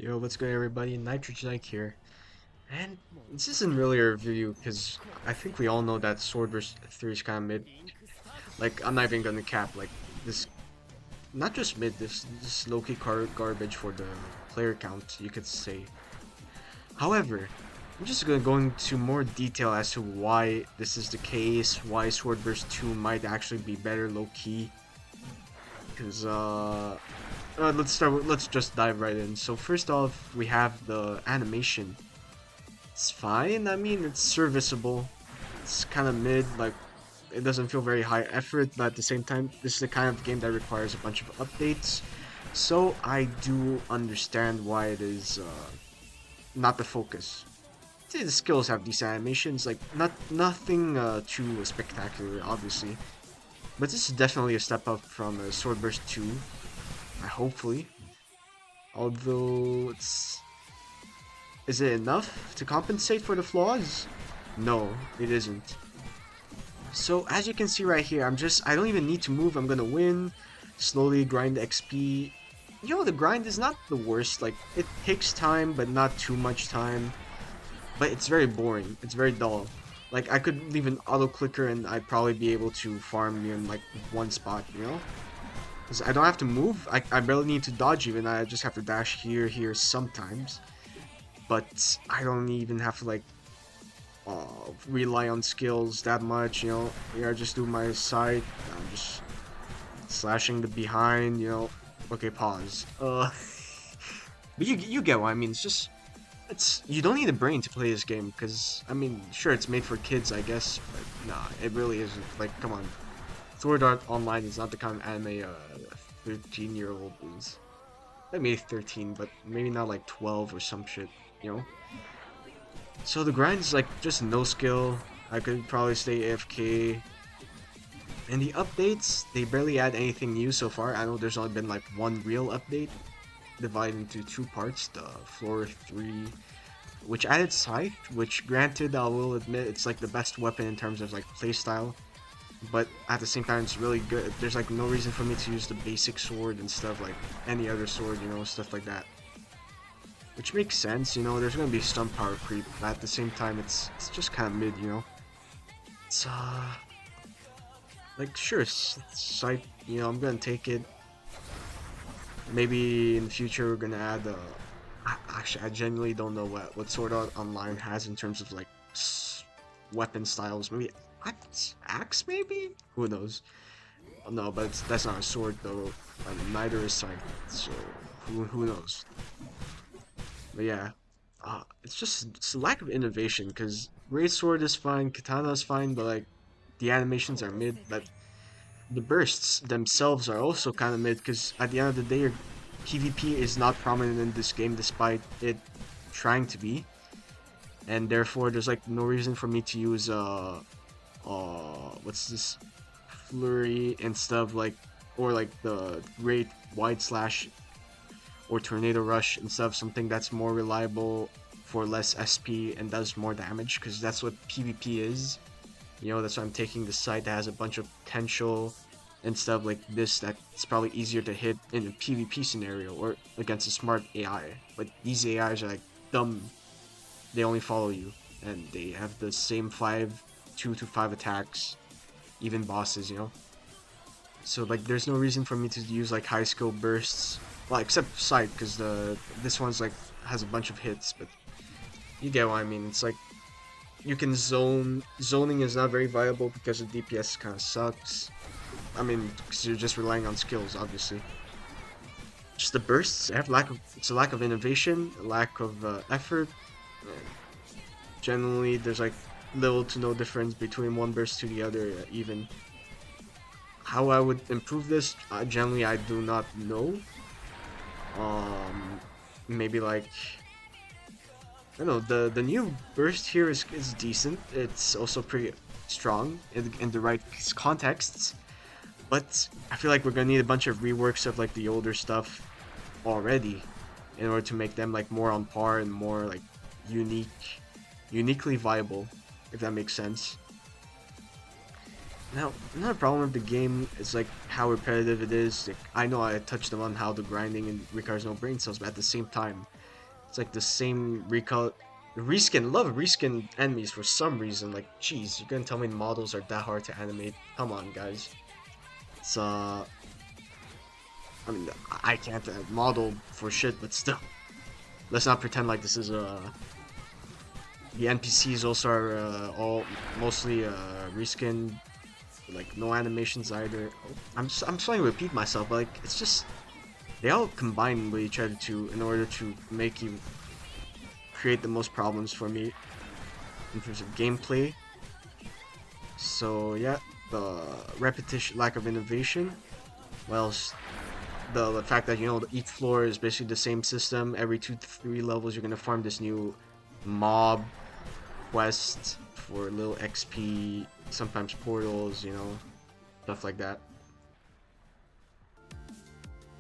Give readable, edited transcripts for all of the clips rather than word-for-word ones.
Yo, what's good everybody? Nitrogen here. And this isn't really a review because I think we all know that Swordburst 3 is kind of mid. Like, I'm not even gonna cap, like, this, not just mid, this low-key garbage for the player count, you could say. However, I'm just gonna go into more detail as to why this is the case, why Swordburst 2 might actually be better low-key. Because, let's just dive right in. So first off, we have the animation. It's fine. I mean, it's serviceable. It's kind of mid, like, it doesn't feel very high effort, but at the same time, this is the kind of game that requires a bunch of updates. So I do understand why it is not the focus. The skills have decent animations, like nothing too spectacular, obviously. But this is definitely a step up from Swordburst 2, hopefully. Although is it enough to compensate for the flaws? No, it isn't. So as you can see right here, I don't even need to move, I'm gonna win, slowly grind XP. You know, the grind is not the worst, like, it takes time, but not too much time. But it's very boring, it's very dull. Like, I could leave an auto clicker and I'd probably be able to farm in, like, one spot, you know? Because I don't have to move, I barely need to dodge even, I just have to dash here sometimes. But I don't even have to, like, rely on skills that much, you know. Yeah, I just do my side. I'm just slashing the behind, you know. Okay, pause. But you get what I mean. It's you don't need a brain to play this game because I mean, sure, it's made for kids, I guess, but nah, it really isn't. Like, come on, Sword Art Online is not the kind of anime 13-year-old is. Maybe 13, but maybe not like 12 or some shit, you know. So the grind is like just no skill. I could probably stay AFK. And the updates, they barely add anything new so far. I know there's only been like one real update, divided into two parts. The Floor 3, which added Scythe, which granted I will admit it's like the best weapon in terms of like playstyle. But at the same time it's really good. There's like no reason for me to use the basic sword instead of like any other sword, you know, stuff like that. Which makes sense, you know, there's gonna be stun power creep, but at the same time, it's just kind of mid, you know? It's, like, sure, Sight, you know, I'm gonna take it. Maybe in the future we're gonna add, actually, I genuinely don't know what Sword Art Online has in terms of, like, weapon styles. Maybe axe, maybe? Who knows? No, but that's not a sword, though. Neither is Sight, so who knows? But yeah, it's a lack of innovation because Great Sword is fine, Katana is fine, but like the animations are mid. But the bursts themselves are also kind of mid because at the end of the day, your PvP is not prominent in this game despite it trying to be, and therefore there's like no reason for me to use what's this flurry instead of like or like the great wide slash or Tornado Rush instead of something that's more reliable for less SP and does more damage, because that's what PvP is. You know, that's why I'm taking the side that has a bunch of potential instead of like this that's probably easier to hit in a PvP scenario or against a smart AI. But these AIs are like dumb. They only follow you and they have the same 2 to 5 attacks, even bosses, you know? So like there's no reason for me to use like high skill bursts. Well, except Sight, because this one's like has a bunch of hits, but you get what I mean. It's like you can zone. Zoning is not very viable because the DPS kind of sucks. I mean, because you're just relying on skills, obviously. Just the bursts have it's a lack of innovation, a lack of effort. Generally, there's like little to no difference between one burst to the other, even. How I would improve this, generally I do not know. Um, Maybe like I don't know. The new burst here is decent. It's also pretty strong in the right contexts. But I feel like we're gonna need a bunch of reworks of like the older stuff already in order to make them like more on par and more like uniquely viable, if that makes sense. Now, another problem with the game is like how repetitive it is. Like, I know I touched on how the grinding and requires no brain cells, but at the same time, it's like the same recall. Reskin, love reskin enemies for some reason. Like, jeez, you're gonna tell me models are that hard to animate? Come on, guys. It's I mean, I can't model for shit, but still, let's not pretend like this is the NPCs also are all mostly reskin, like no animations either. I'm starting to repeat myself, but like it's just they all combine with each other to in order to make you create the most problems for me in terms of gameplay. So yeah, the repetition, lack of innovation. Well, the fact that each floor is basically the same system. Every 2 to 3 levels, you're gonna farm this new mob quest for little XP, sometimes portals, stuff like that.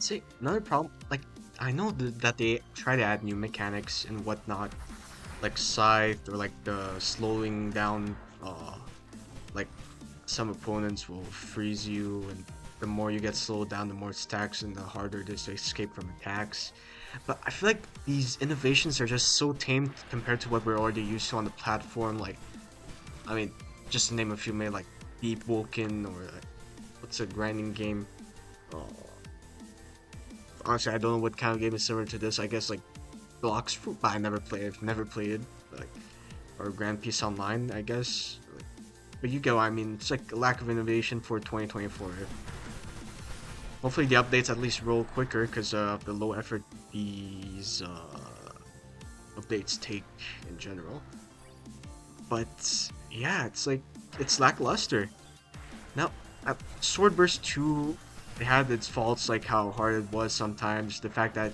See, another problem, like, I know that they try to add new mechanics and whatnot, like Scythe or like the slowing down, like some opponents will freeze you, and the more you get slowed down, the more it stacks and the harder it is to escape from attacks. But I feel like these innovations are just so tame compared to what we're already used to on the platform. Like, I mean, just to name a few, maybe like Deep Woken or like, what's a grinding game? Oh, honestly, I don't know what kind of game is similar to this. I guess like Blocks Fruit, but I never played it. Never played it. Like, or Grand Peace Online, I guess. But you go. I mean, it's like a lack of innovation for 2024. Hopefully the updates at least roll quicker because of the low effort these updates take in general. But yeah, it's like it's lackluster. Now, Swordburst 2, it had its faults, like how hard it was sometimes. The fact that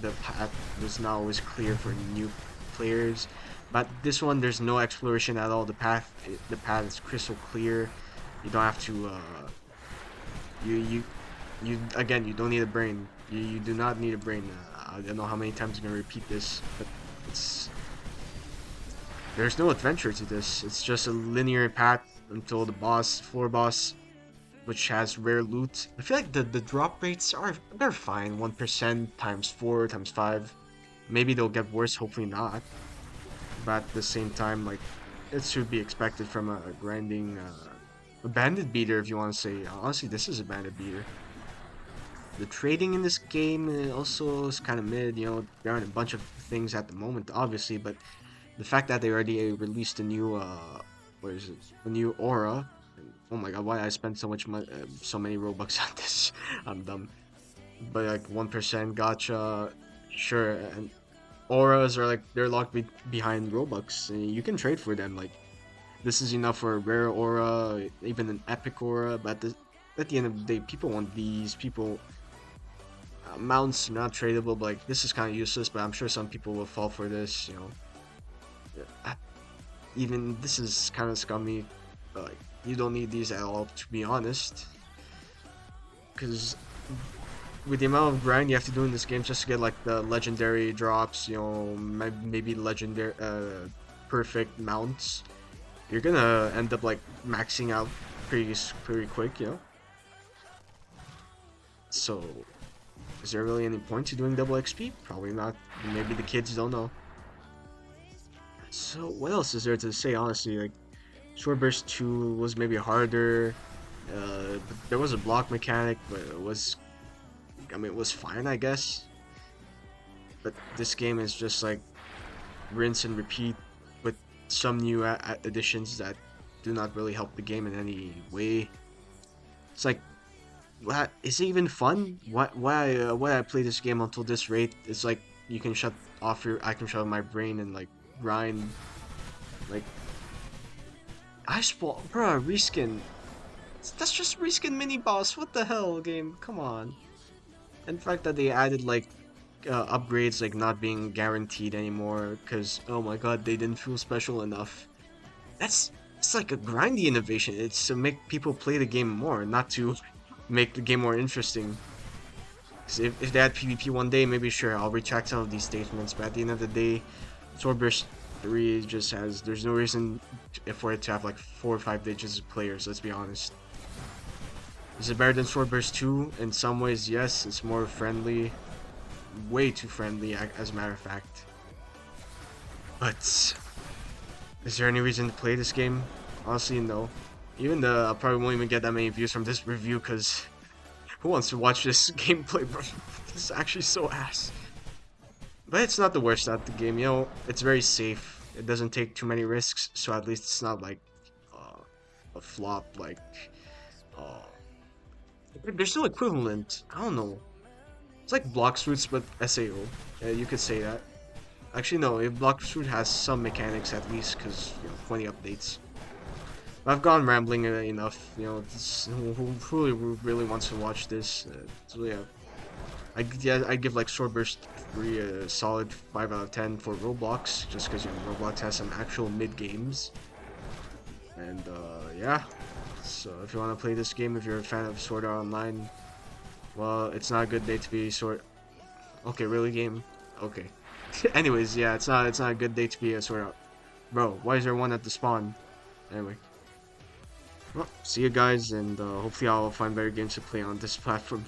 the path was not always clear for new players. But this one, there's no exploration at all. The path is crystal clear. You don't have to. You again. You don't need a brain. You do not need a brain. I don't know how many times I'm gonna repeat this, but it's there's no adventure to this. It's just a linear path until the floor boss, which has rare loot. I feel like the drop rates they're fine. 1% times 4 times 5. Maybe they'll get worse. Hopefully not. But at the same time, like it should be expected from a grinding a bandit beater, if you want to say. Honestly, this is a bandit beater. The trading in this game also is kind of mid. There aren't a bunch of things at the moment, obviously, but the fact that they already released a new what is it? A new aura. Oh my god, why I spent so much money, so many Robux on this? I'm dumb. But like 1% gotcha, sure. And auras are like they're locked behind Robux. And you can trade for them. Like this is enough for a rare aura, even an epic aura. But at the end of the day, people want these. People mounts are not tradable. But like this is kind of useless. But I'm sure some people will fall for this. Even this is kind of scummy. But like you don't need these at all, to be honest. Because with the amount of grind you have to do in this game just to get like the legendary drops, maybe legendary perfect mounts, you're gonna end up like maxing out pretty quick. So is there really any point to doing double XP? Probably not. Maybe the kids don't know. So what else is there to say? Honestly, like Swordburst 2 was maybe harder. There was a block mechanic, but it was fine, I guess. But this game is just like rinse and repeat with some new additions that do not really help the game in any way. It's like, what is it even fun? Why I play this game until this rate? It's like I can shut off my brain and like grind. Like bro, reskin. That's just reskin mini boss. What the hell, game? Come on. And the fact that they added like upgrades like not being guaranteed anymore because oh my god, they didn't feel special enough. It's like a grindy innovation. It's to make people play the game more, not to make the game more interesting. 'Cause if they had PvP one day, maybe sure I'll retract some of these statements. But at the end of the day, Swordburst 3 just has, there's no reason for it to have like 4 or 5 digits of players, let's be honest. Is it better than Swordburst 2? In some ways, yes. It's more friendly. Way too friendly, as a matter of fact. But is there any reason to play this game? Honestly, no. Even I probably won't even get that many views from this review, because who wants to watch this gameplay, bro? This is actually so ass. But it's not the worst out the game, you know. It's very safe. It doesn't take too many risks, so at least it's not like a flop. Like uh, they're still equivalent. I don't know. It's like Blox Fruits, but SAO. Yeah, you could say that. Actually, no. If Blox Fruit has some mechanics at least, because you know, 20 updates. But I've gone rambling enough. You know, who really wants to watch this? So yeah. I give like Swordburst 3 a solid 5 out of 10 for Roblox, just because you know Roblox has some actual mid games. And yeah, so if you want to play this game, if you're a fan of SwordArtOnline, well, it's not a good day to be Okay, really, game? Okay. Anyways, yeah, it's not a good day to be a Sword Art. Bro, why is there one at the spawn? Anyway. Well, see you guys, and hopefully I'll find better games to play on this platform.